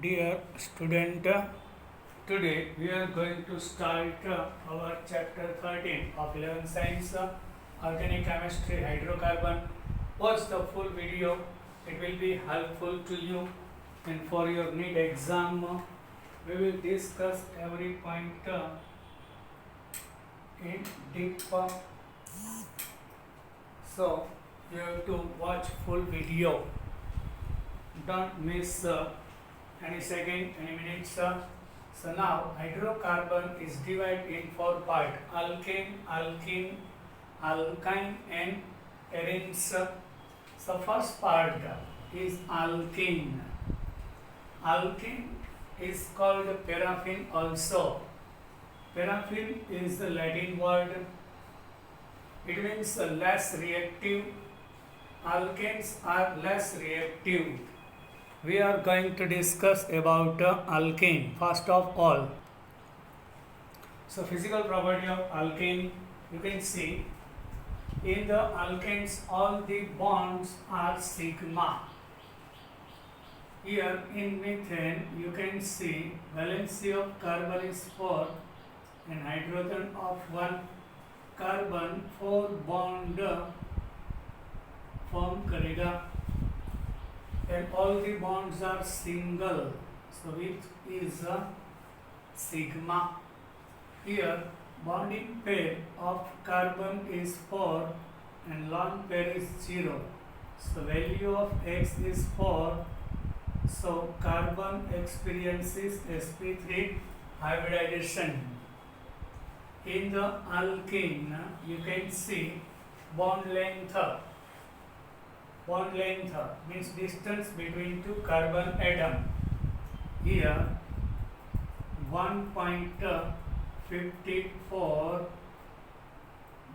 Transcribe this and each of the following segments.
Dear student, today we are going to start our chapter 13 of 11th science, organic chemistry, hydrocarbon. Watch the full video, it will be helpful to you, and for your NEET exam we will discuss every point in deep. So you have to watch full video, don't miss any second, any minutes. So now hydrocarbon is divided in four parts: alkane, alkene, alkyne and arenes. So first part is alkene. Alkene is called paraffin also. Paraffin is the Latin word. It means less reactive. Alkanes are less reactive. We are going to discuss about alkane first of all. So physical property of alkane, you can see in the alkanes all the bonds are sigma. Here in methane you can see valency of carbon is 4 and hydrogen of 1 carbon 4 bond form करेगा and all the bonds are single, so which is a sigma. Here bonding pair of carbon is 4 and lone pair is 0, so value of X is 4, so carbon experiences sp3 hybridization. In the alkene you can see bond length means distance between two carbon atom. Here 1.54,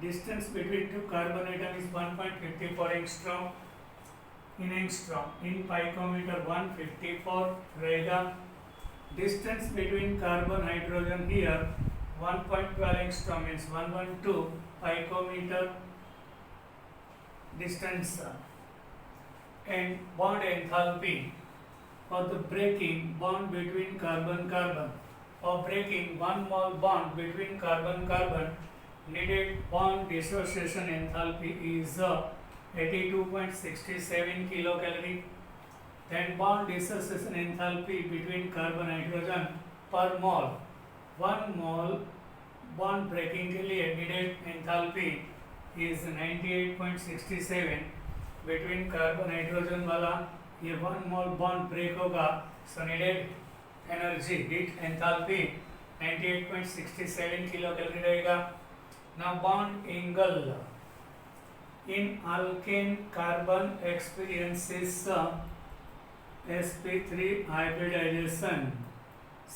distance between two carbon atom is 1.54 angstrom. In angstrom, in picometer 154 रहेगा. Distance between carbon hydrogen here 1.12 angstrom means 112 picometer distance. And bond enthalpy for the breaking bond between carbon-carbon. For breaking one mole bond between carbon-carbon, needed bond dissociation enthalpy is 82.67 kilocalorie. Then bond dissociation enthalpy between carbon-hydrogen per mole. One mole bond breaking के लिए needed enthalpy is 98.67. Between carbon hydrogen वाला ये one mole bond break होगा, so needed energy heat enthalpy 98.67 kilo calorie रहेगा. Now bond angle in alkane carbon experiences sp3 hybridization.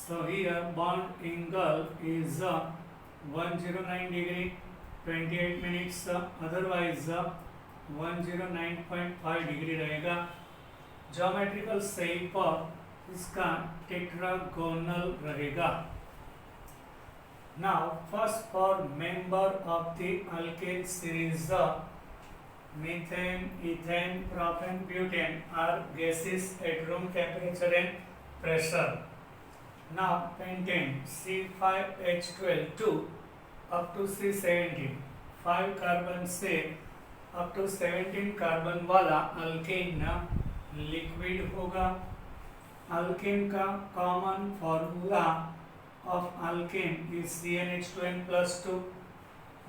So here bond angle is 109 degree 28 minutes, otherwise 109.5 degree रहेगा. Geometrical shape इसका tetragonal रहेगा. Now first four member of the alkane series methane, ethane, propane, butane are gases at room temperature and pressure. Now pentane C5H12 2 up to C17 5 carbon से up to 17 carbon वाला alkane liquid होगा. Alkane का common formula of alkane is CnH2n+2.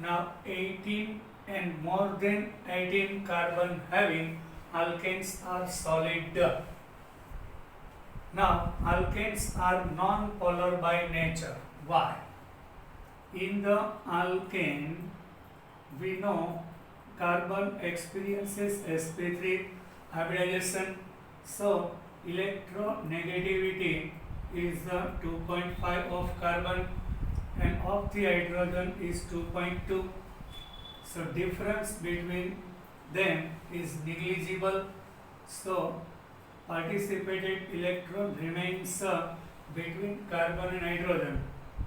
Now 18 and more than 18 carbon having alkanes are solid. Now alkanes are non-polar by nature. Why? In the alkane we know carbon experiences sp3 hybridization, so electronegativity is the 2.5 of carbon and of the hydrogen is 2.2, so difference between them is negligible, so participated electron remains between carbon and hydrogen.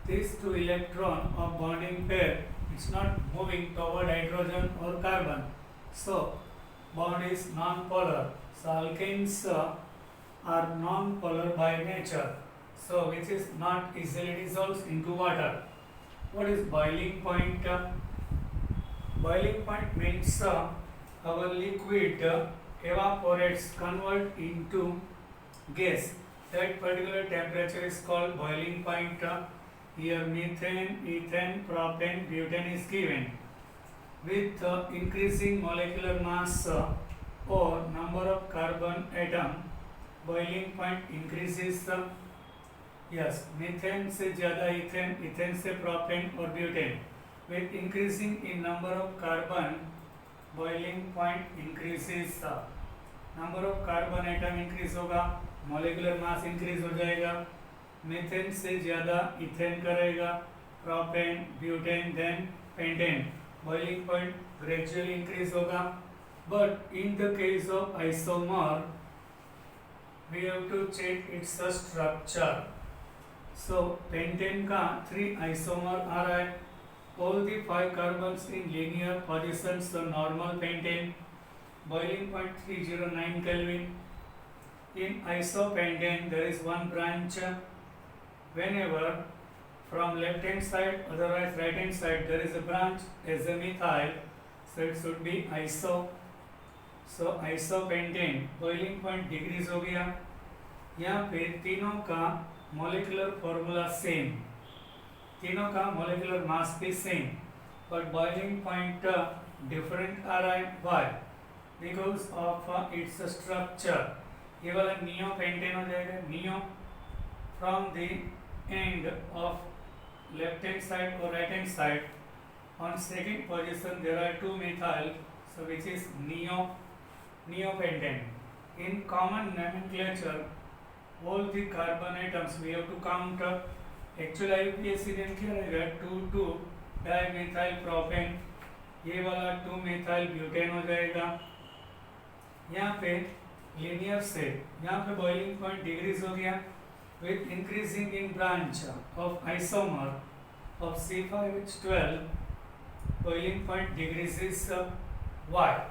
These two electron of bonding pair it's not moving toward hydrogen or carbon, so bond is non-polar. So alkanes are non-polar by nature, so which is not easily dissolves into water. What is boiling point? Boiling point means our liquid evaporates, convert into gas. That particular temperature is called boiling point. Here methane, ethane, propane, butane is given. With increasing molecular mass or number of carbon atom, boiling point increases. Yes, methane से ज़्यादा ethane, ethane से propane और butane. With increasing in number of carbon, boiling point increases. Number of carbon atom increase होगा, molecular mass increase हो जाएगा. Methane से ज़्यादा ethane करेगा, propane, butane, then pentane. Boiling point gradually increase होगा. But in the case of isomer, we have to check its structure. So pentane का 3 isomer आ रहा है. All the 5 carbons in linear positions, so normal pentane. Boiling point 309 Kelvin. In isopentane there is one branch. Whenever from left hand side, otherwise right hand side, there is a branch as a methyl, so it should be iso. So isopentane boiling point degrees हो गया. यहाँ पे तीनों का molecular formula same, तीनों का molecular mass भी same, but boiling point different आ रहा है. Why? Because of its structure. ये वाला neopentane हो जाएगा. Neo from the end of left hand side or right hand side, on second position there are 2 methyl, so which is neopentane. In common nomenclature, all the carbon atoms we have to count. Actually IUPAC ने क्या रहेगा 2 dimethyl propane, ये वाला 2 methyl butane हो जाएगा. यहाँ पे linear से यहाँ पे boiling point डिग्रीज हो गया. With increasing in branch of isomer of C5H12, boiling point decreases. Why?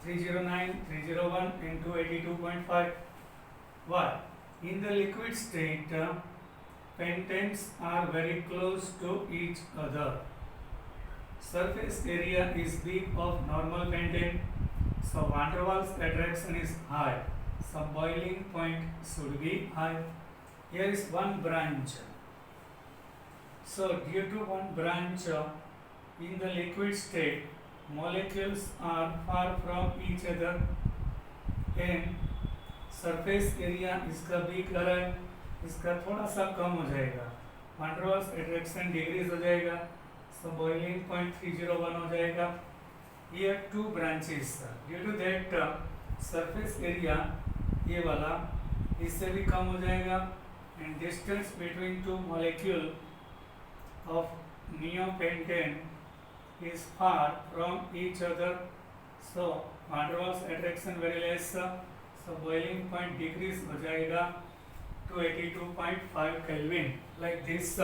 309, 301 and 282.5. Why? In the liquid state, pentanes are very close to each other. Surface area is big of normal pentane, so van der Waals attraction is high. So boiling point should be high. Here is one branch. So due to one branch in the liquid state, molecules are far from each other and surface area इसका big आ रहा है, इसका थोड़ा सा कम हो जाएगा. van der Waals attraction degrees हो जाएगा. So boiling point 301 हो जाएगा. Here 2 branches. Due to that surface area ये वाला इससे भी कम हो जाएगा and distance between 2 molecule of neopentane is far from each other, so van der Waals attraction very less, so boiling point decrease हो जाएगा to 82.5 Kelvin. Like this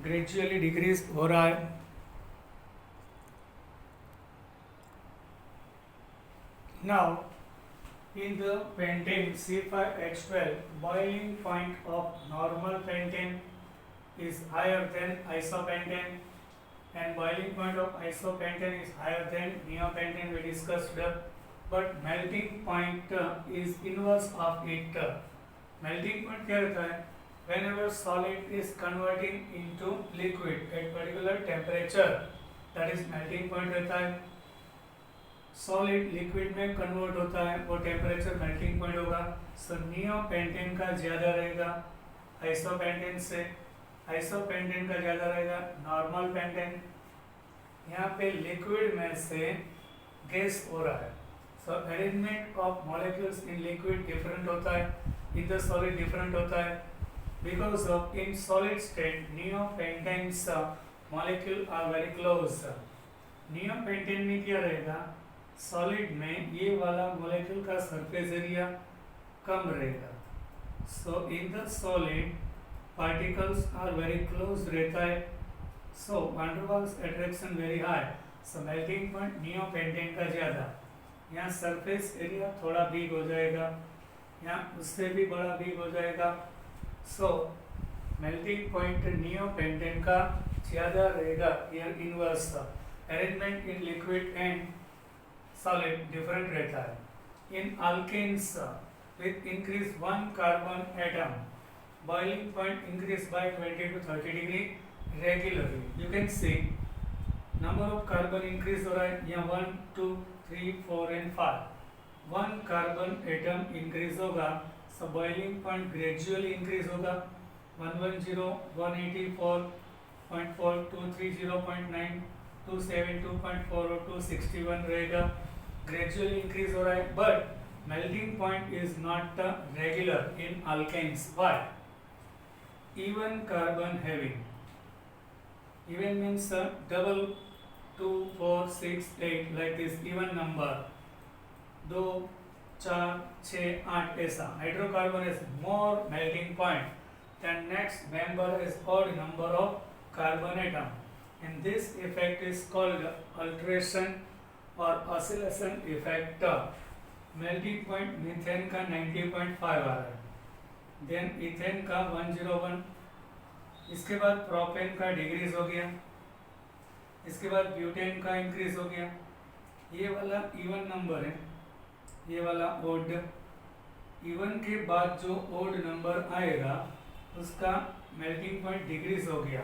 gradually decrease हो रहा है. Now in the pentane C5H12, boiling point of normal pentane is higher than isopentane and boiling point of isopentane is higher than neopentane, we discussed, but melting point is inverse of it. Melting point क्या रहता है? Whenever solid is converting into liquid at particular temperature, that is melting point रहता है. Solid liquid में convert होता है, वो temperature melting point होगा. सो नियोपेंटेन का ज़्यादा रहेगा आइसोपेंटेन से, आइसोपेंटेन का ज़्यादा रहेगा नॉर्मल पेंटेन. यहाँ पे लिक्विड में से गैस हो रहा है, so arrangement of molecules in liquid different होता है, इन द सॉलिड डिफरेंट होता है. Because of in solid state neopentanes molecule are very close. Neopentane में क्या रहेगा? सॉलिड में ये वाला मॉलिक्यूल का सरफेस एरिया कम रहेगा. So in the solid particles are very close रहता है, so van der Waals attraction very high. So melting point neopentane का ज़्यादा. यहाँ सरफेस एरिया थोड़ा बिग हो जाएगा, यहाँ उससे भी बड़ा बिग हो जाएगा। सो मेल्टिंग पॉइंट नियोपेंटेन का ज़्यादा रहेगा, यार inverse arrangement in liquid and solid different रहता है। इन alkanes with increase one carbon atom, boiling point increase by 20 to 30 degree regularly. You can see number of carbon increase हो रहा है, यहाँ 1 2 3 4 and 5 1 carbon atom increase होगा, so boiling point gradually increase होगा 110 184.4 230.9 272.4 और 261 रहेगा, gradually increase हो रहा है। but melting point is not regular in alkanes. Why? Even carbon having, even means double 2 4 6 8 like this even number 2 4 6 8 ऐसा hydrocarbon has more melting point than next member is odd number of carbon atom, and this effect is called alteration or oscillation effect. Melting point methane का 90.5 आ रहा है, then ethane का 101, इसके बाद propane का decrease हो गया, इसके बाद ब्यूटेन का इंक्रीज हो गया। ये वाला इवन नंबर है, ये वाला ओड। इवन के बाद जो ओड नंबर आएगा उसका मेल्टिंग पॉइंट डिक्रीज हो गया,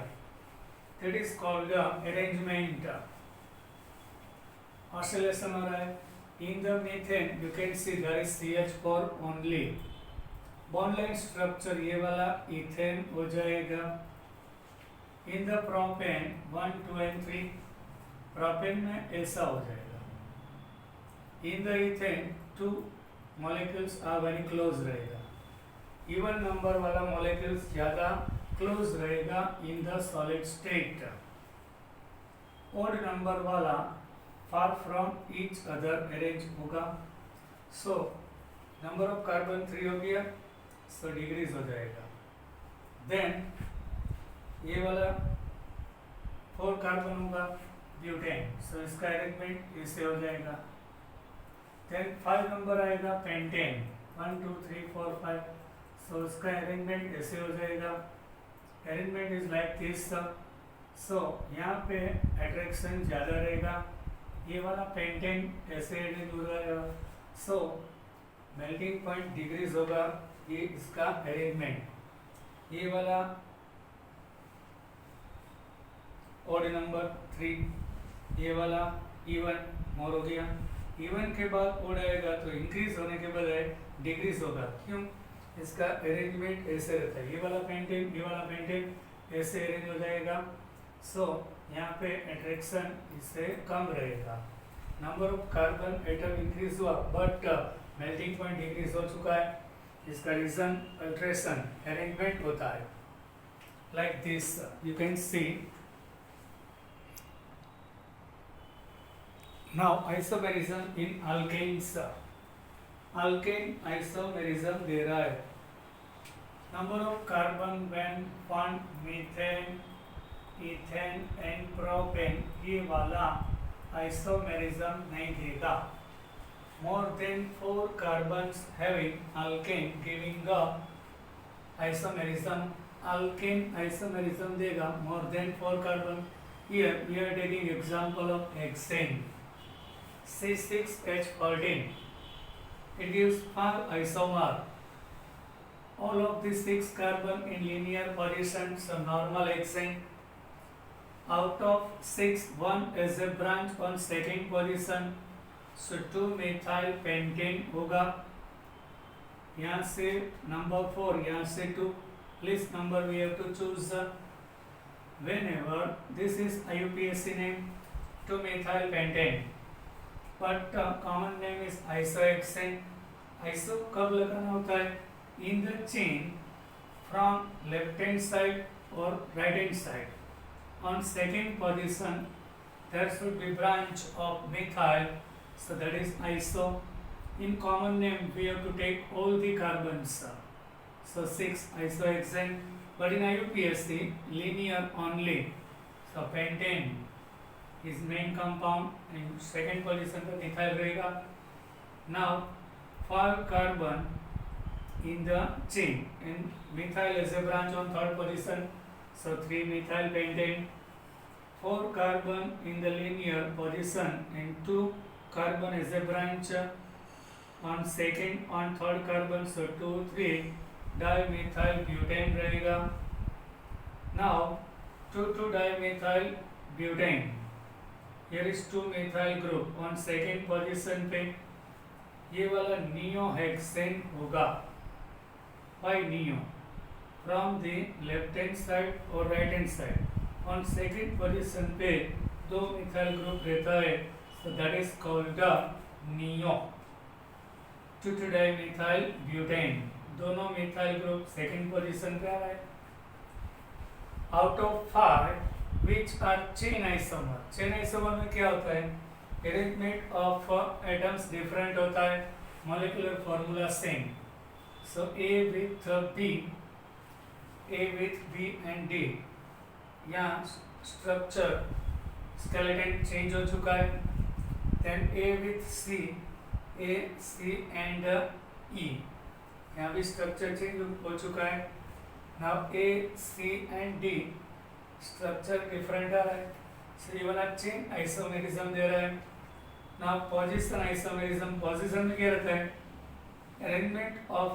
that is called arrangement. Oscillation हो रहा है। In the methane, you can see there is CH4 only. Bond line structure ये वाला इथेन हो जाएगा। In the propane 1, 2 and 3, propane में ऐसा हो जाएगा। In the ethane 2 molecules are very close रहेगा। Even number वाला molecules ज़्यादा close रहेगा in the solid state। Odd number वाला far from each other arrange होगा। so number of carbon 3 हो गया, so डिक्रीज हो जाएगा। then ये वाला 4 कार्बन होगा ब्यूटेन, so इसका अरेंजमेंट ऐसे हो जाएगा। then 5 नंबर आएगा पेंटेन 1 2 3 4 5, so इसका अरेंजमेंट ऐसे हो जाएगा। Arrangement is like this. so यहाँ पे अट्रैक्शन ज़्यादा रहेगा, ये वाला पेंटेन ऐसे अरेंज हो जाएगा। सो मेल्टिंग पॉइंट डिक्रीज होगा, ये इसका अरेंजमेंट। ये वाला ओड नंबर 3, ये वाला इवन मोर हो गया। इवन के बाद ओड आएगा तो इंक्रीज होने के बजाय डिक्रीज होगा, क्यों? इसका अरेंजमेंट ऐसे रहता है। ये वाला पेंटेन, ये वाला पेंटेन ऐसे अरेंज हो जाएगा। सो यहाँ पे अट्रैक्शन इससे कम रहेगा। Number of carbon atom increase हुआ बट मेल्टिंग पॉइंट डिक्रीज हो चुका है, इसका रीजन अल्ट्रेशन अरेंजमेंट होता है। Like this you can see. Now isomerism in alkanes. Alkane isomerism दे रहा है। Number of carbon when form methane ethane and propane, ये वाला आइसोमेरिज्म नहीं देगा। More than 4 carbons having alkane giving isomerism. Alkane isomerism देगा more than 4 carbon. Here we are taking example of hexane C6H14, it gives 5 isomer, all of the 6 carbon in linear position, so normal hexane। out of 6 1 is a branch on second position, so 2 methyl pentane होगा। यहाँ से number 4, यहाँ से 2, list number we have to choose whenever this is IUPAC name 2 methyl pentane, but common name is isohexane। iso कब लगाना होता है? in the chain from left hand side or right hand side। on second position there should be branch of methyl, so that is iso। in common name we have to take all the carbons, so 6 isohexane, but in IUPAC linear only, so pentane is main compound, in second position पे methyl रहेगा। Now 5 carbon in the chain, and methyl as a branch on third position, so 3 methyl pentane. 4 carbon in the linear position and 2 carbon as a branch on second on third carbon, so 2 3 dimethyl butane रहेगा. Now 2 dimethyl butane, here is 2 methyl group on second position पे. ये वाला नियोहेक्सेन होगा. By neo from the left hand side और right hand side. On second position पे 2 methyl group रहता है, so that is called the neo. 2 dimethyl butane, दोनों methyl group second position पे आ रहा है. Out of 5 which are chain isomer. chain isomer में क्या होता है? arrangement of atoms different होता है, molecular formula same. So A with B and D, यहाँ structure skeleton change हो चुका है. Then A with C and E, यहाँ भी structure change हो चुका है. Now A, C and D structure different आ रहा है, so ये वाला chain isomerism दे रहा है. Now position isomerism, position में क्या रहता है? arrangement of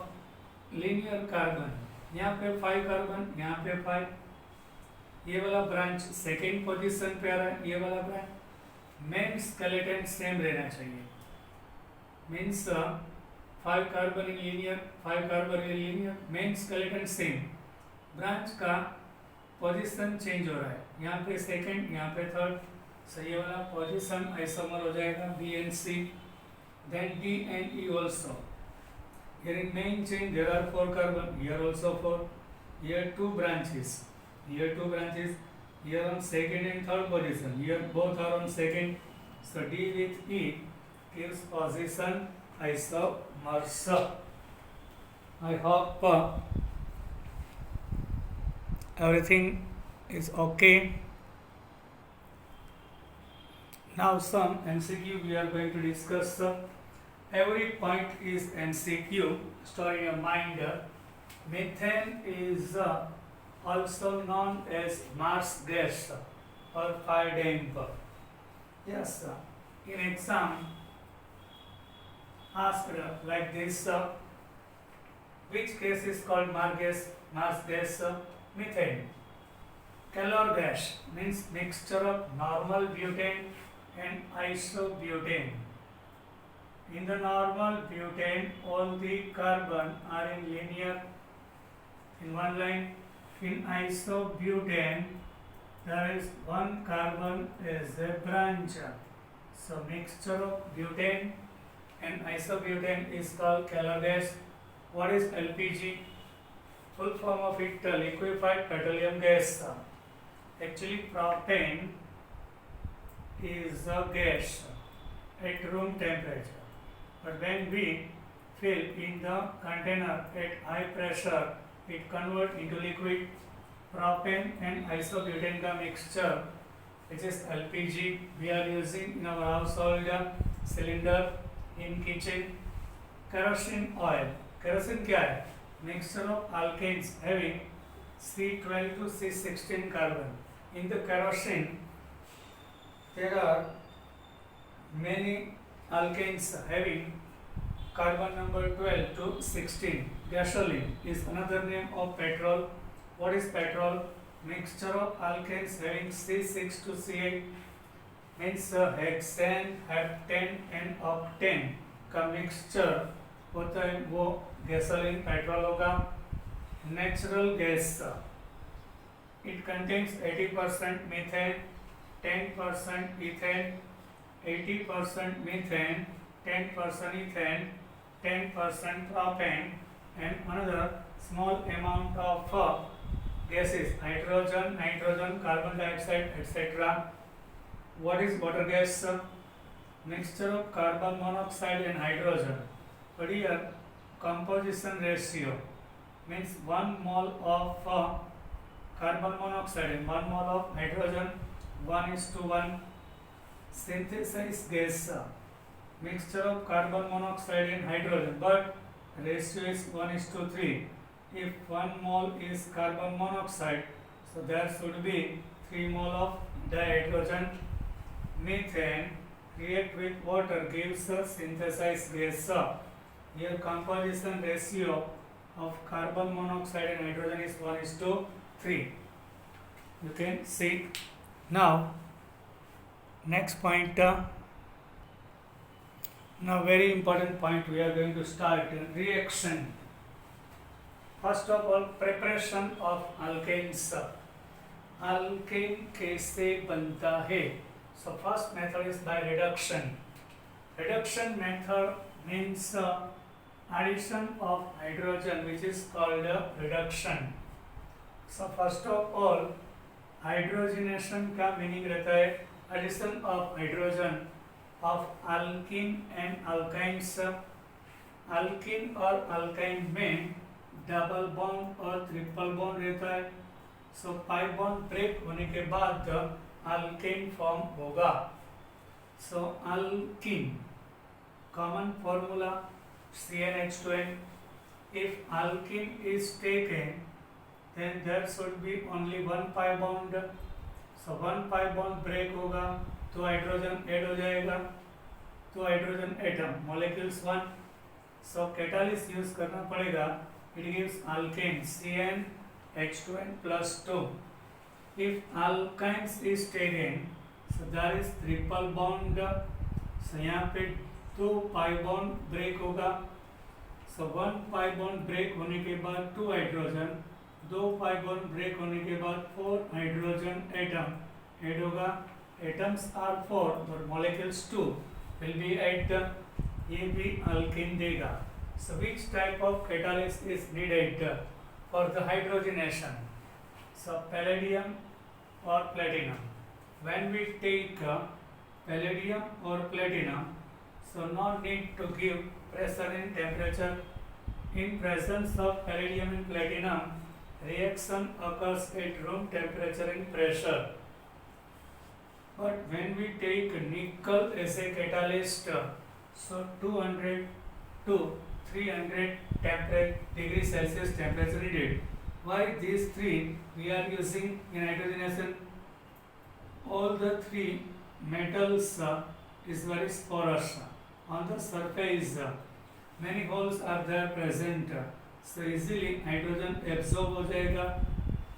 linear carbon, यहाँ पे 5 कार्बन, यहाँ पे 5. ये वाला ब्रांच सेकेंड पोजीशन पे आ रहा है, ये वाला ब्रांच मेन स्केलेटन सेम रहना चाहिए. Means 5 carbon in linear, 5 carbon in linear, main skeleton same. Branch का पोजीशन चेंज हो रहा है, यहाँ पे सेकेंड, यहाँ पे थर्ड, सो ये वाला पोजीशन आइसोमर हो जाएगा B and C. Then D and E also. Here in main chain there are 4 carbon, here also 4, here 2 branches, here 2 branches, here on second and third position, here both are on second, so D with E gives position isomers. I hope everything is okay. Now some MCQ we are going to discuss. Every point is MCQ. Store in your mind. Methane is also known as Mars gas or fire damp. Yes, in exam asked like this: which gas is called Mars gas? Methane. Calor gas means mixture of normal butane and isobutane. In the normal butane, all the carbon are in linear in one line. In isobutane, there is one carbon as a branch. So mixture of butane and isobutane is called calor gas. What is LPG? Full form of it, liquefied petroleum gas. Actually, propane is a gas at room temperature. But when we fill in the container at high pressure, it converts into liquid. Propane and isobutane का mixture, which is LPG, we are using in our household cylinder, in kitchen. Kerosene oil. Kerosene क्या है? Mixture of alkanes having C12 to C16 carbon. In the kerosene, there are many alkanes having carbon number 12 to 16. Gasoline is another name of petrol. What is petrol? Mixture of alkanes having C6 to C8. Means hexane, heptane and octane का mixture होता है, वो gasoline petrol होगा. Natural gas, it contains 80% methane, 10% ethane, 80% methane, 10% ethane, 10% propane, and another small amount of gases, hydrogen, nitrogen, carbon dioxide, etc. What is water gas? Mixture of carbon monoxide and hydrogen. But here composition ratio means 1 mole of carbon monoxide and 1 mole of hydrogen, 1:1. Synthesized gas, mixture of carbon monoxide and hydrogen, but ratio is 1:3. If 1 mole is carbon monoxide, so there should be 3 mole of dihydrogen. Methane react with water gives a synthesized gas. Here composition ratio of carbon monoxide and hydrogen is 1:3. You can see. Now next point, now very important point, we are going to start reaction. First of all, preparation of alkanes. Alkane कैसे बनता है? So first method is by reduction. Reduction method means addition of hydrogen, which is called reduction. So first of all, hydrogenation का meaning रहता है addition of hydrogen of alkene and alkynes. Alkene और alkyne में double bond और triple bond रहता है. सो पाई bond break होने के बाद अल्केन फॉर्म होगा. So alkene common formula CnH2n. If alkene is taken then there should be only one pi bond. So one pi bond break होगा तो हाइड्रोजन ऐड हो जाएगा, तो हाइड्रोजन एटम मॉलिक्यूल्स 1. सो catalyst use करना पड़ेगा. It gives alkane CnH2n plus 2. If alkynes is taken, so there is triple bond. So यहाँ पे 2 pi bond break होगा. So 1 pi bond break होने के बाद 2 हाइड्रोजन, 2 pi bond break होने के बाद 4 हाइड्रोजन एटम ऐड होगा. एटम्स आर 4 और मॉलिक्यूल्स 2 will be added. ये भी alkene देगा. So which type of catalyst is needed for the hydrogenation? So palladium or platinum. When we take palladium or platinum, so no need to give pressure and temperature. In presence of palladium and platinum, reaction occurs at room temperature and pressure. But when we take nickel as a catalyst, so 200 to 300 degree Celsius temperature needed. Why these three we are using in hydrogenation? All the three metals is very porous. On the surface, many holes are there present. So easily hydrogen absorb हो जाएगा.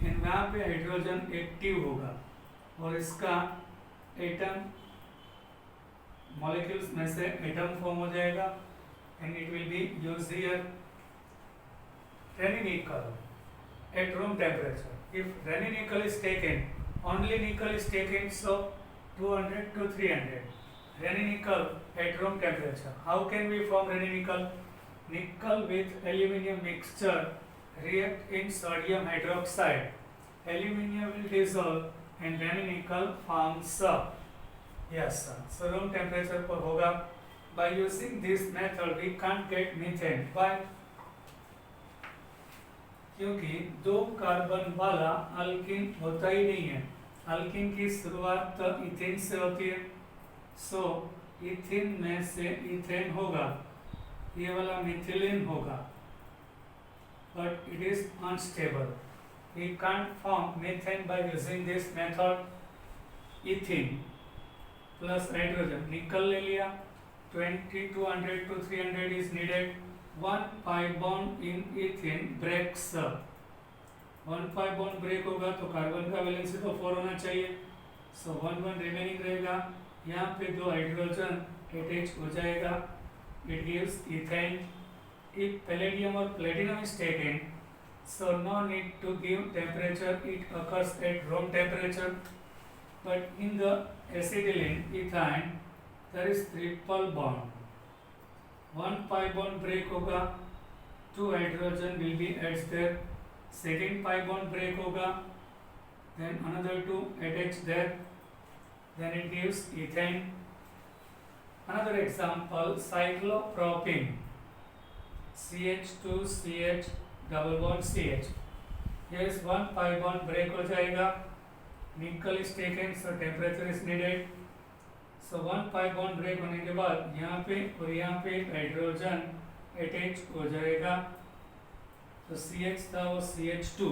इन वहाँ पे hydrogen active होगा और इसका atom molecules में से atom form हो जाएगा. And it will be used here. Ranny nickel at room temperature. If Ranny nickel is taken, only nickel is taken, so 200 to 300. Ranny nickel at room temperature. How can we form Ranny nickel? Nickel with aluminium mixture react in sodium hydroxide. Aluminium will dissolve and Ranny nickel forms. Yes, sir. So room temperature पर होगा. By using this method we can't get methane. Why? क्योंकि 2 carbon वाला alkyne होता ही नहीं है. Alkyne की शुरुआत ethane से होती है. सो इथेन में से इथेन होगा, ये वाला मिथिलीन होगा, but it is unstable. We can't form methane by using this method. Ethene plus hydrogen, निकल ले लिया. 200 to 300 is needed. 1 pi bond in ethene breaks. 1 pi bond break होगा तो कार्बन का वैलेंसी तो 4 होना चाहिए. सो 1 रिमेनिंग रहेगा. यहाँ पे 2 हाइड्रोजन अटैच हो जाएगा. It gives ethane. If palladium और platinum is taken, so no need to give temperature, it occurs at room temperature. But in the acetylene ethine there is triple bond. 1 pi bond break होगा, 2 hydrogen will be adds there. Second pi bond break होगा, then another 2 attach there, then it gives ethane. Another example, cyclopropene, CH2CH double bond CH. Here is 1 pi bond break हो जाएगा. Nickel is taken, so temperature is needed. So 1 pi bond break होने के बाद यहाँ पे और यहाँ पे हाइड्रोजन अटैच हो जाएगा, तो CH था वो CH2।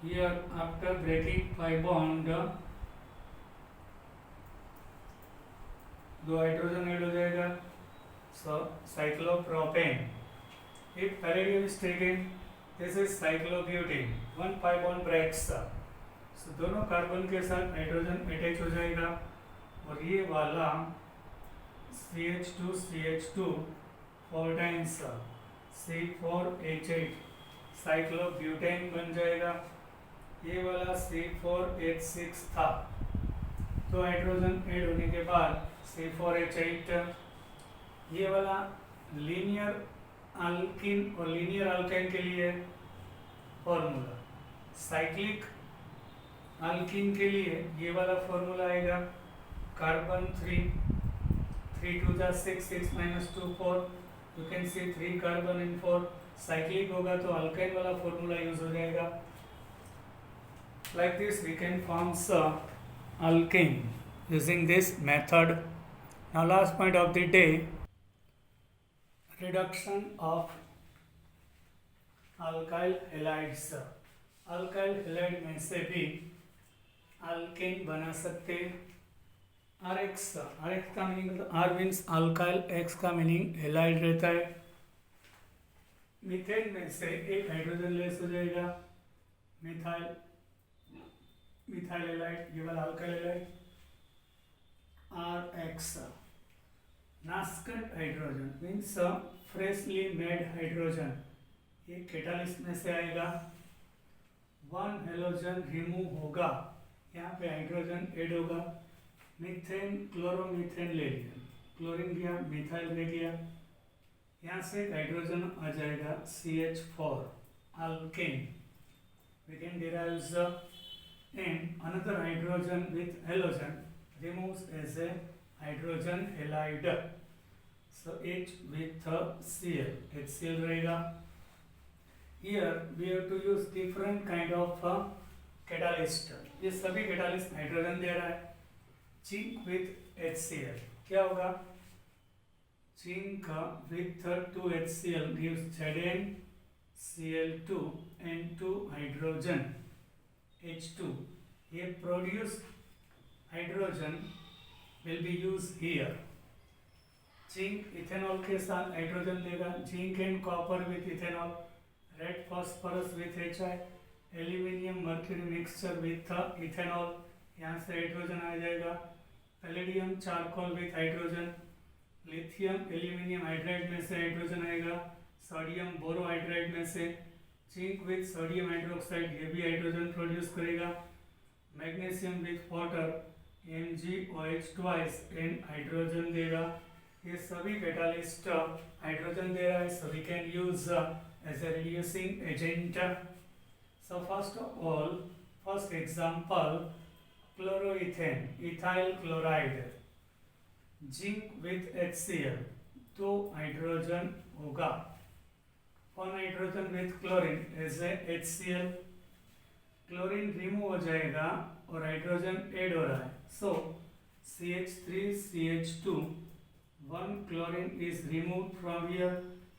Here after breaking pi bond दो हाइड्रोजन ऐड हो जाएगा, so cyclopropane. If palladium is taken, this is cyclobutane. 1 pi bond breaks, so दोनों कार्बन के साथ हाइड्रोजन अटैच हो जाएगा और ये वाला CH2 4 टाइम्स C4H8 साइक्लोब्यूटेन बन जाएगा। ये वाला C4H6 था, तो हाइड्रोजन ऐड होने के बाद C4H8, ये वाला लीनियर अल्किन और लीनियर अल्काइन के लिए फॉर्मूला, साइक्लिक अल्किन के लिए ये वाला फॉर्मूला आएगा, carbon 3 2 6 6 -2 4, you can see 3 carbon in 4। Cyclic होगा तो अल्काइन वाला फॉर्मूला यूज हो जाएगा। Like this we can form alkane using this method. Now last point of the day, reduction of alkyl halides. alkyl halide में से भी alkane बना सकते। RX का meaning, R means alkyl, X का मीनिंग हेलाइड रहता है। मीथेन में से एक हाइड्रोजन लेस हो जाएगा, मिथाइल हेलाइड, ये वाला alkyl halide RX। Nascent hydrogen means freshly made hydrogen, ये कैटालिस्ट में से आएगा। 1 हेलोजन रिमूव होगा, यहाँ पे हाइड्रोजन ऐड होगा, मीथेन क्लोरोमीथेन ले लिया, क्लोरीन गया, मिथाइल रह गया, यहाँ से हाइड्रोजन आ जाएगा CH4 alkane. We can derive and another hydrogen with halogen removes as a hydrogen halide. So H with Cl, HCl रहेगा। Here we have to use different kind of catalyst. ये सभी catalyst hydrogen दे रहा है। Zinc with HCl क्या होगा? Zinc with 2HCl gives ZnCl2 and 2 hydrogen H2. ये produced hydrogen will be used here. Zinc ethanol के साथ हाइड्रोजन देगा, zinc and copper with ethanol, red phosphorus with HI, aluminium mercury mixture with ethanol, यहाँ से hydrogen आ जाएगा, palladium charcoal with hydrogen, lithium aluminium hydride में से hydrogen आएगा, sodium borohydride में से, जिंक विथ सोडियम हाइड्रोक्साइड, ये भी हाइड्रोजन प्रोड्यूस करेगा, magnesium with water MgOH twice and hydrogen देगा। ये सभी कैटालिस्ट हाइड्रोजन दे रहा है, so we can use as a reducing agent. So first of all, first example, chloroethane, ethyl chloride, zinc with HCl, तो hydrogen होगा, 1 hydrogen with chlorine as a HCl, chlorine remove हो जाएगा और hydrogen add हो रहा है, सो CH3CH2, 1 chlorine is removed from here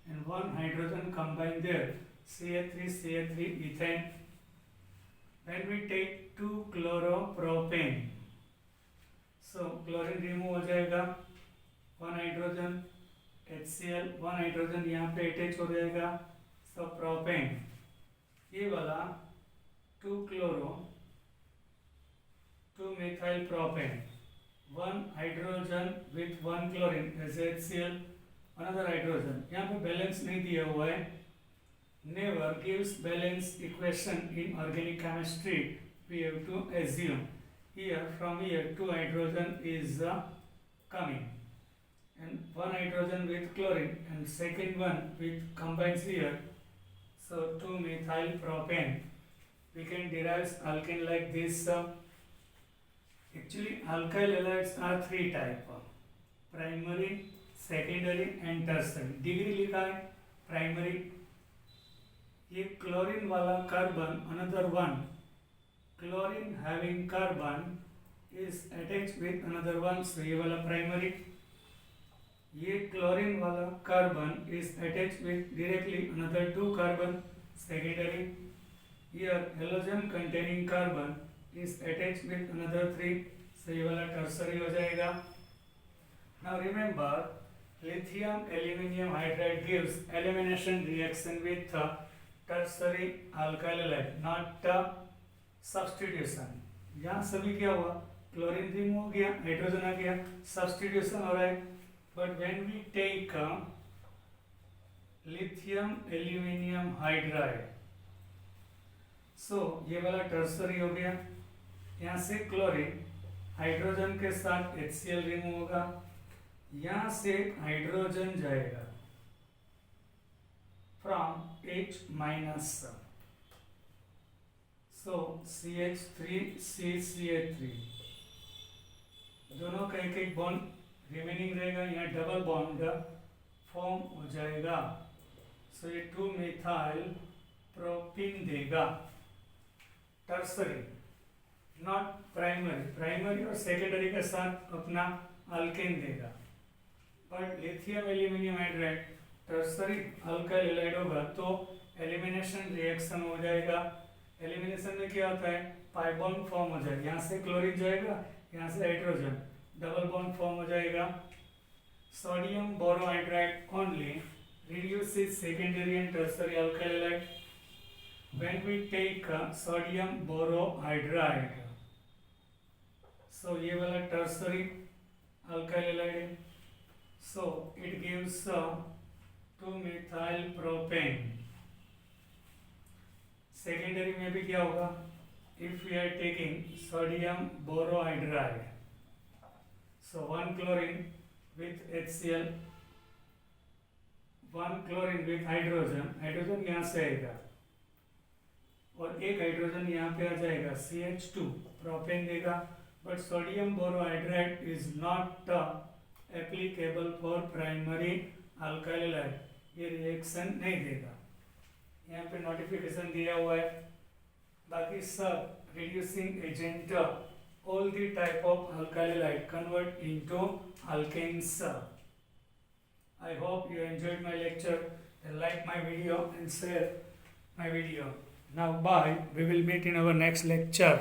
and 1 hydrogen combined there, CH3 ethane. When we take 2 chloropropane, so chlorine remove हो जाएगा, 1 हाइड्रोजन HCl, 1 हाइड्रोजन यहाँ पे अटैच हो जाएगा, so propane, ये वाला 2 chloro 2 methyl propane, 1 hydrogen with 1 chlorine as HCl, another hydrogen, यहाँ पे बैलेंस नहीं दिया हुआ है, never gives balance equation in organic chemistry, we have to assume here, from here 2 hydrogen is coming and 1 hydrogen with chlorine and second one with combines here, so 2 methyl propane. We can derive alkane like this. Actually alkyl halides are 3 type, primary, secondary and tertiary. Degree लिखा है primary, ये chlorine वाला carbon, another one, chlorine having carbon is attached with another one, so ये वाला primary. ये chlorine वाला carbon is attached with directly another 2 carbon, secondary. Here halogen containing carbon is attached with another 3, so ये वाला tertiary हो जाएगा. Now remember, lithium aluminium hydride gives elimination reaction with tertiary alkyl halide, not substitution. यहाँ सभी क्या हुआ, chlorine remove हो गया, हाइड्रोजन आ गया, सब्स्टिट्यूशन हो रहा है. But when we take lithium aluminium hydride, so ये वाला टर्सरी हो गया. यहाँ से क्लोरीन हाइड्रोजन के साथ HCl रिमूव होगा, यहाँ से हाइड्रोजन जाएगा from H minus, so CH3 CCH3, दोनों का एक एक बॉन्ड रिमेनिंग रहेगा. यहाँ डबल बॉन्ड फॉर्म हो जाएगा, सो ये 2 मिथाइल प्रोपीन देगा. Tertiary, not primary. प्राइमरी और सेकेंडरी के साथ अपना अल्केन देगा. But lithium aluminium hydride tertiary alkyl halide होगा तो एलिमिनेशन रिएक्शन हो जाएगा. एलिमिनेशन में क्या होता है, पाई बॉन्ड फॉर्म हो जाएगा. यहाँ से क्लोरीन जाएगा, यहाँ से हाइड्रोजन, डबल बॉन्ड फॉर्म हो जाएगा. Sodium borohydride only reduces secondary and tertiary alkyl halide. When we take sodium borohydride, so ये वाला tertiary alkyl halide है, so it gives 2-methyl propane. Secondary में भी क्या होगा, if we are taking sodium borohydride, so 1 chlorine with HCl, 1 chlorine with hydrogen, hydrogen यहाँ से आएगा और एक हाइड्रोजन यहाँ पे आ जाएगा, CH2 प्रोपेन देगा. But sodium borohydride is not applicable for primary alkyl halide, ये रिएक्शन नहीं देगा. यहाँ पे नोटिफिकेशन दिया हुआ है. बाकी सब reducing agent, all the type of alkyl halide convert into alkanes. I hope you enjoyed my lecture. Like my video and share my video. Now bye. We will meet in our next lecture.